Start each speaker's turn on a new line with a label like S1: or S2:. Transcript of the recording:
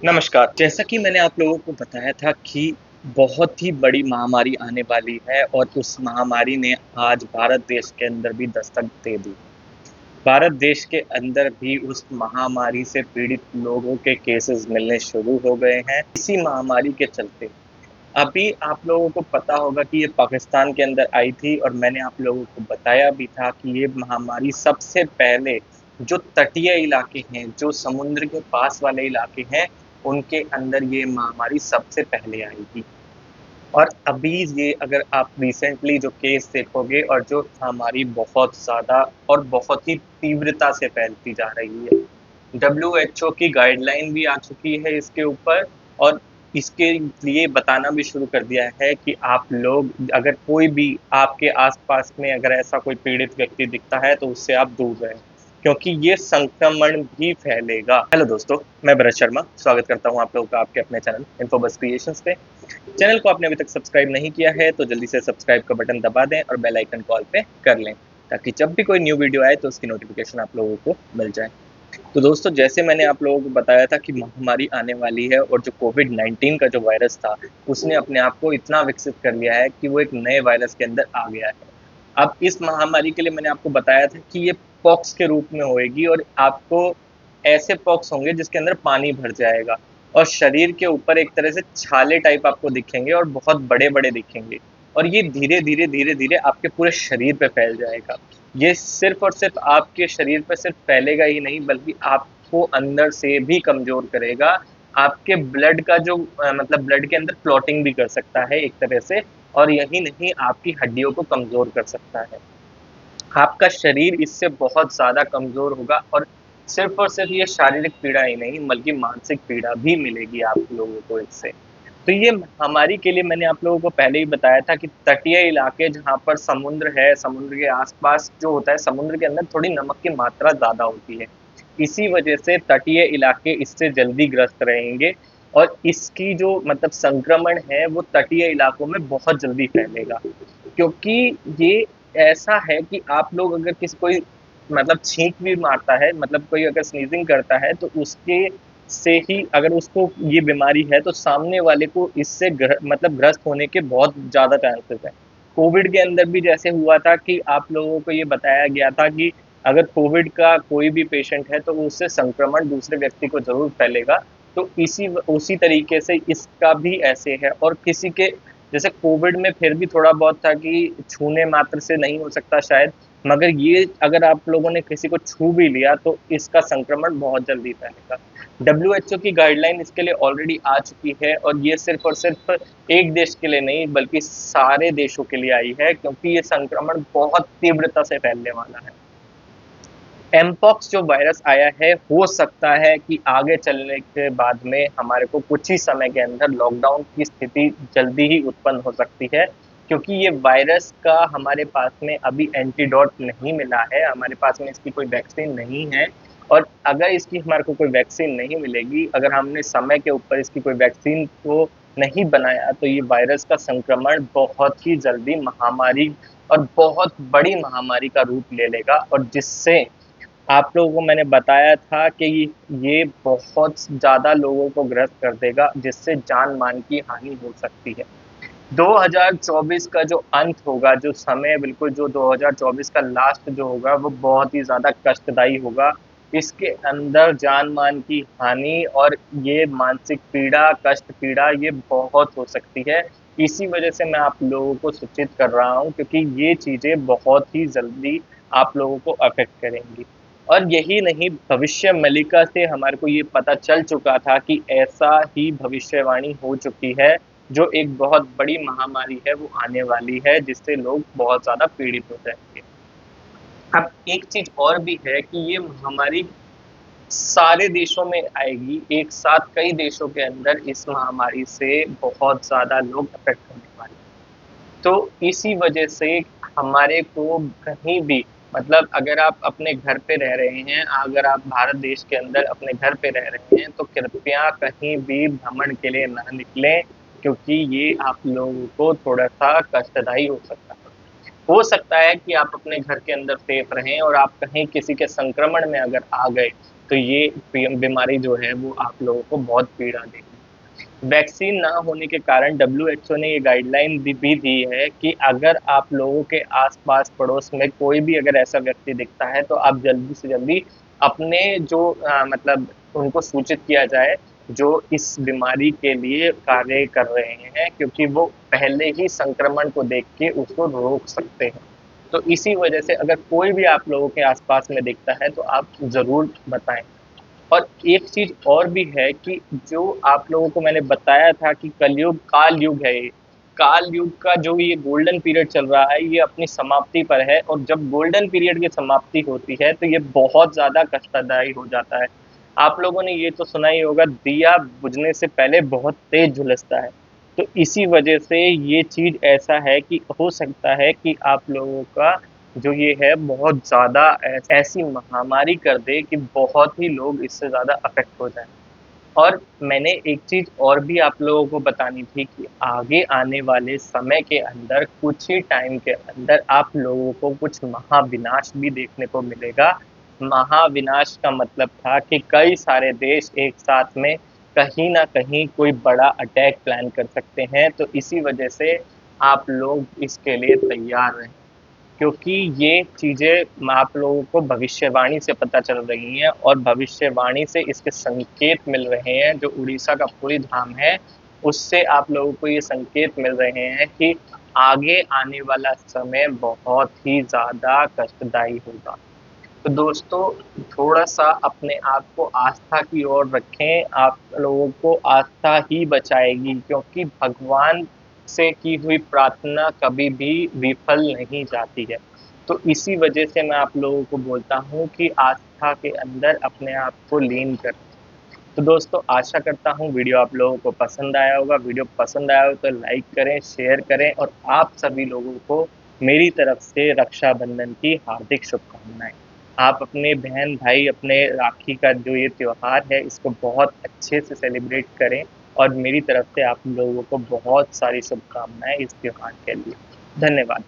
S1: नमस्कार। जैसा कि मैंने आप लोगों को बताया था कि बहुत ही बड़ी महामारी आने वाली है और उस महामारी ने आज भारत देश के अंदर भी दस्तक दे दी। भारत देश के अंदर भी उस महामारी से पीड़ित लोगों के केसेस मिलने शुरू हो गए हैं। इसी महामारी के चलते अभी आप लोगों को पता होगा कि ये पाकिस्तान के अंदर आई थी और मैंने आप लोगों को बताया भी था कि ये महामारी सबसे पहले जो तटीय इलाके हैं, जो समुद्र के पास वाले इलाके हैं, उनके अंदर ये महामारी सबसे पहले आई थी। और अभी ये अगर आप रिसेंटली जो केस देखोगे और जो महामारी बहुत ज़्यादा और बहुत ही तीव्रता से फैलती जा रही है। डब्ल्यूएचओ की गाइडलाइन भी आ चुकी है इसके ऊपर और इसके लिए बताना भी शुरू कर दिया है कि आप लोग अगर कोई भी आपके आसपास में अगर ऐसा कोई पीड़ित व्यक्ति दिखता है तो उससे आप दूर रहें, क्योंकि ये संक्रमण भी फैलेगा। हेलो दोस्तों, मैं भरत शर्मा स्वागत करता हूँ आप लोगों का आपके अपने चैनल इन्फोबस क्रिएशंस पे। चैनल को आपने अभी तक सब्सक्राइब नहीं किया है तो जल्दी से सब्सक्राइब का बटन दबा दें और बेल आइकन कॉल पे कर लें, ताकि जब भी कोई न्यू वीडियो आए तो उसकी नोटिफिकेशन आप लोगों को मिल जाए। तो दोस्तों, जैसे मैंने आप लोगों को बताया था कि महामारी आने वाली है और जो कोविड-19 का जो वायरस था, उसने अपने आप को इतना विकसित कर लिया है कि वो एक नए वायरस के अंदर आ गया है। अब इस महामारी के लिए मैंने आपको बताया था कि ये पॉक्स के रूप में होएगी और आपको ऐसे पॉक्स होंगे जिसके अंदर पानी भर जाएगा और शरीर के ऊपर एक तरह से छाले टाइप आपको दिखेंगे और बहुत बड़े-बड़े दिखेंगे और ये धीरे-धीरे, धीरे-धीरे आपके पूरे शरीर पे फैल जाएगा। ये सिर्फ़ और सिर्फ़ आपके शरीर पे सिर्फ़ फैलेगा ही नहीं, बल्कि आपको अंदर से भी कमज़ोर करेगा। आपके ब्लड का जो मतलब ब्लड के अंदर क्लॉटिंग भी कर सकता है एक तरह से, और यही नहीं, आपकी हड्डियों को कमज़ोर कर सकता है। आपका शरीर इससे बहुत ज़्यादा कमज़ोर होगा और सिर्फ़ और सिर्फ़ ये शारीरिक पीड़ा ही नहीं, बल्कि मानसिक पीड़ा भी मिलेगी आप लोगों को इससे। तो ये महामारी के लिए मैंने आप लोगों को पहले ही बताया था कि तटीय इलाके जहाँ पर समुद्र है, समुद्र के आस-पास जो होता है, समुद्र के अंदर थोड़ी नमक की मात्रा ज़्यादा होती है। इसी वजह से तटीय इलाके इससे जल्दी ग्रस्त रहेंगे और इसकी जो मतलब संक्रमण है, वो तटीय इलाकों में बहुत जल्दी फैलेगा। क्योंकि ये ऐसा है कि आप लोग अगर किसी कोई मतलब छींक भी मारता है, मतलब कोई अगर स्नीज़िंग करता है तो उसके से ही अगर उसको ये बीमारी है तो सामने वाले को इससे मतलब ग्रस्त होने के बहुत ज़्यादा चांसेस हैं। कोविड के अंदर भी जैसे हुआ था कि आप लोगों को ये बताया गया था कि अगर कोविड का कोई भी पेशेंट है तो उससे संक्रमण दूसरे व्यक्ति को ज़रूर फैलेगा। तो उसी तरीके से इसका भी ऐसे है और किसी के जैसे कोविड में फिर भी थोड़ा बहुत था कि छूने मात्र से नहीं हो सकता शायद, मगर ये अगर आप लोगों ने किसी को छू भी लिया तो इसका संक्रमण बहुत जल्दी फैलेगा। डब्ल्यूएचओ की गाइडलाइन इसके लिए ऑलरेडी आ चुकी है और ये सिर्फ़ और सिर्फ़ एक देश के लिए नहीं, बल्कि सारे देशों के लिए आई है, क्योंकि ये संक्रमण बहुत तीव्रता से फैलने वाला है। एमपॉक्स जो वायरस आया है, हो सकता है कि आगे चलने के बाद में हमारे को कुछ ही समय के अंदर लॉकडाउन की स्थिति जल्दी ही उत्पन्न हो सकती है, क्योंकि ये वायरस का हमारे पास में अभी एंटीडोट नहीं मिला है, हमारे पास में इसकी कोई वैक्सीन नहीं है। और अगर इसकी हमारे को कोई वैक्सीन नहीं मिलेगी, अगर हमने समय के ऊपर इसकी कोई वैक्सीन को नहीं बनाया, तो ये वायरस का संक्रमण बहुत ही जल्दी महामारी और बहुत बड़ी महामारी का रूप ले लेगा और जिससे आप लोगों को मैंने बताया था कि ये बहुत ज़्यादा लोगों को ग्रस्त कर देगा, जिससे जान-माल की हानि हो सकती है। 2024 का जो अंत होगा, जो समय बिल्कुल जो 2024 का लास्ट जो होगा, वो बहुत ही ज़्यादा कष्टदायी होगा। इसके अंदर जान-मान की हानि और ये मानसिक पीड़ा, कष्ट पीड़ा ये बहुत हो सकती है। इसी वजह से मैं आप लोगों को सूचित कर रहा हूँ, क्योंकि ये चीज़ें बहुत ही जल्दी आप लोगों को अफ़ेक्ट करेंगी। और यही नहीं, भविष्यवलिका से हमारे को ये पता चल चुका था कि ऐसा ही भविष्यवाणी हो चुकी है, जो एक बहुत बड़ी महामारी है वो आने वाली है, जिससे लोग बहुत ज़्यादा पीड़ित हो जाएँगे। अब एक चीज़ और भी है कि ये महामारी सारे देशों में आएगी, एक साथ कई देशों के अंदर इस महामारी से बहुत ज़्यादा लोग अफ़ेक्ट होने वाले हैं। तो इसी वजह से हमारे को कहीं भी मतलब अगर आप अपने घर पे रह रहे हैं, अगर आप भारत देश के अंदर अपने घर पे रह रहे हैं, तो कृपया कहीं भी भ्रमण के लिए ना निकलें, क्योंकि ये आप लोगों को थोड़ा-सा कष्टदायी हो सकता है। हो सकता है कि आप अपने घर के अंदर सेफ रहें और आप कहीं किसी के संक्रमण में अगर आ गए तो ये बीमारी जो है वो आप लोगों को बहुत पीड़ा देगी। वैक्सीन ना होने के कारण डब्ल्यूएचओ ने ये गाइडलाइन भी दी है कि अगर आप लोगों के आसपास पड़ोस में कोई भी अगर ऐसा व्यक्ति दिखता है तो आप जल्दी से जल्दी अपने जो मतलब उनको सूचित किया जाए जो इस बीमारी के लिए कार्य कर रहे हैं, क्योंकि वो पहले ही संक्रमण को देख के उसको रोक सकते हैं। तो इसी वजह से अगर कोई भी आप लोगों के आसपास में दिखता है तो आप ज़रूर बताएं। और एक चीज़ और भी है कि जो आप लोगों को मैंने बताया था कि कलयुग काल युग है ये, काल युग का जो ये गोल्डन पीरियड चल रहा है ये अपनी समाप्ति पर है, और जब गोल्डन पीरियड की समाप्ति होती है तो ये बहुत ज़्यादा कष्टदायी हो जाता है। आप लोगों ने ये तो सुना ही होगा, दिया बुझने से पहले बहुत तेज झुलसता है। तो इसी वजह से ये चीज़ ऐसा है कि हो सकता है कि आप लोगों का जो ये है बहुत ज़्यादा ऐसी महामारी कर दे कि बहुत ही लोग इससे ज़्यादा अफेक्ट हो जाएं। और मैंने एक चीज़ और भी आप लोगों को बतानी थी कि आगे आने वाले समय के अंदर कुछ ही टाइम के अंदर आप लोगों को कुछ महाविनाश भी देखने को मिलेगा। महाविनाश का मतलब था कि कई सारे देश एक साथ में कहीं ना कहीं कोई बड़ा अटैक प्लान कर सकते हैं, तो इसी वजह से आप लोग इसके लिए तैयार रहें, क्योंकि ये चीज़ें आप लोगों को भविष्यवाणी से पता चल रही हैं और भविष्यवाणी से इसके संकेत मिल रहे हैं। जो उड़ीसा का पुरी धाम है, उससे आप लोगों को ये संकेत मिल रहे हैं कि आगे आने वाला समय बहुत ही ज़्यादा कष्टदायी होगा। तो दोस्तों, थोड़ा-सा अपने आप को आस्था की ओर रखें, आप लोगों को आस्था ही बचाएगी, क्योंकि भगवान से की हुई प्रार्थना कभी भी विफल नहीं जाती है। तो इसी वजह से मैं आप लोगों को बोलता हूँ कि आस्था के अंदर अपने आप को लीन करें। तो दोस्तों, आशा करता हूँ वीडियो आप लोगों को पसंद आया होगा। वीडियो पसंद आया हो तो लाइक करें, शेयर करें, और आप सभी लोगों को मेरी तरफ से रक्षाबंधन की हार्दिक शुभकामनाएँ। आप अपने बहन-भाई, अपने राखी का जो ये त्योहार है, इसको बहुत अच्छे से सेलिब्रेट करें, और मेरी तरफ से आप लोगों को बहुत सारी शुभकामनाएँ इस त्योहार के लिए। धन्यवाद।